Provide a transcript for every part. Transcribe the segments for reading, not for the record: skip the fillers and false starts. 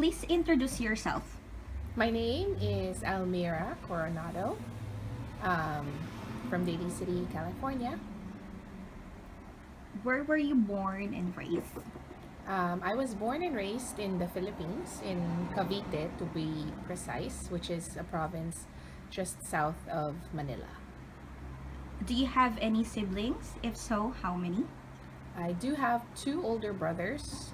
please introduce yourself. My name is Almira Coronado um, from Daly City, California. Where were you born and raised? I was born and raised in the Philippines, in Cavite to be precise, which is a province just south of Manila. Do you have any siblings? If so, how many? I do have two older brothers.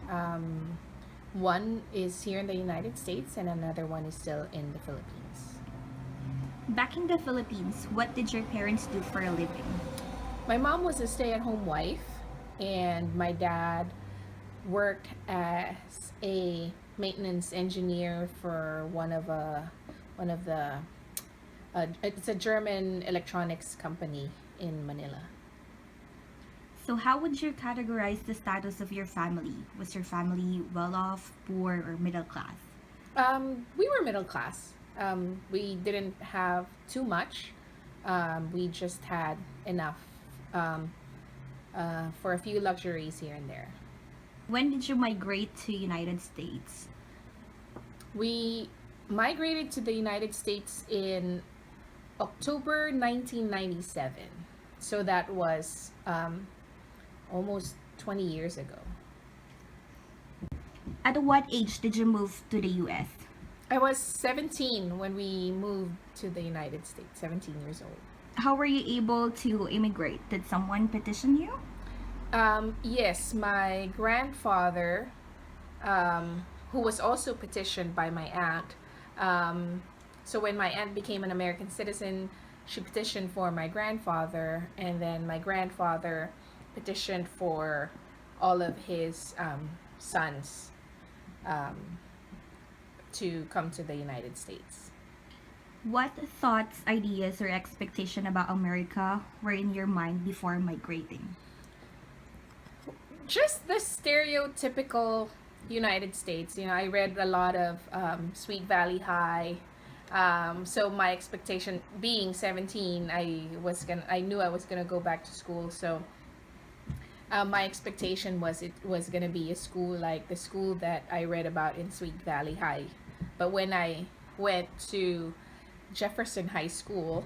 One is here in the United States, and another one is still in the Philippines. Back in the Philippines, what did your parents do for a living? My mom was a stay at home wife, and my dad worked as a maintenance engineer for one of the it's a German electronics company in Manila. So, how would you categorize the status of your family? Was your family well off, poor, or middle class? We were middle class. We didn't have too much. We just had enough um, for a few luxuries here and there. When did you migrate to United States? We migrated to the United States in October 1997. So that was almost 20 years ago. At what age did you move to the US? I was 17 when we moved to the United States, 17 years old. How were you able to immigrate? Did someone petition you? Yes, my grandfather, who was also petitioned by my aunt. So when my aunt became an American citizen, she petitioned for my grandfather, and then my grandfather petitioned for all of his sons um, to come to the United States. What thoughts, ideas, or expectation about America were in your mind before migrating? Just the stereotypical United States. I read a lot of Sweet Valley High. So my expectation, being 17, I knew I was gonna go back to school. So my expectation was it was gonna be a school like the school that I read about in Sweet Valley High. But when I went to Jefferson High School,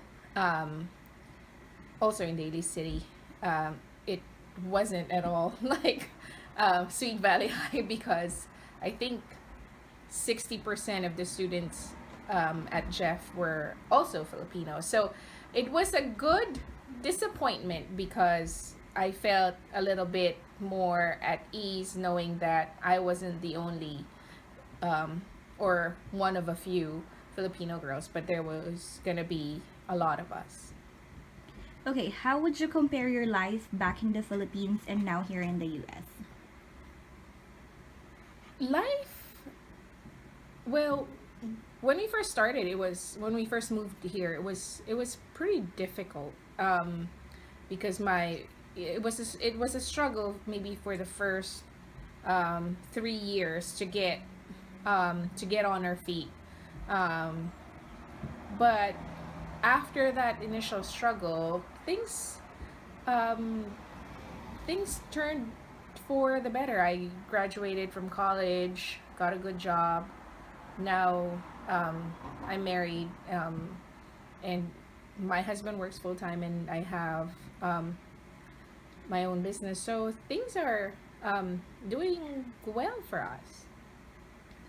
also in Daly City, it wasn't at all like Sweet Valley High because I think 60% of the students at Jeff were also Filipino. So it was a good disappointment because I felt a little bit more at ease knowing that I wasn't the only or one of a few Filipino girls, but there was going to be a lot of us. Okay, how would you compare your life back in the Philippines and now here in the US? Life, well, when we first started, when we first moved here, it was pretty difficult because it was a struggle maybe for the first 3 years to get on our feet. Um, but after that initial struggle, um, things turned for the better. I graduated from college, got a good job. Now I'm married, and my husband works full time, and I have my own business. So things are doing well for us.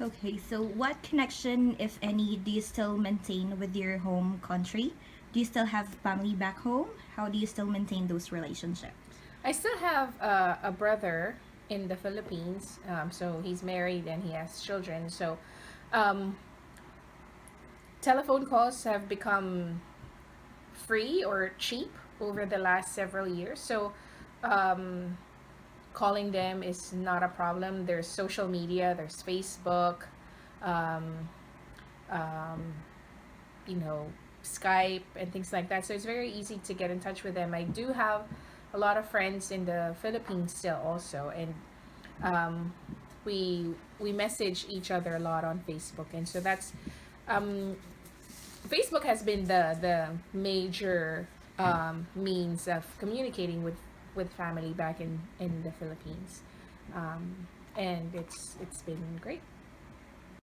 Okay, so what connection, if any, do you still maintain with your home country? Do you still have family back home? How do you still maintain those relationships? I still have a brother in the Philippines, so he's married and he has children. So um, telephone calls have become free or cheap over the last several years. So um, calling them is not a problem. There's social media, there's Facebook, um, um, you know, Skype and things like that. So it's very easy to get in touch with them. I do have a lot of friends in the Philippines still also, and um, we message each other a lot on Facebook, and so that's um, Facebook has been the major means of communicating with family back in the Philippines, and it's been great.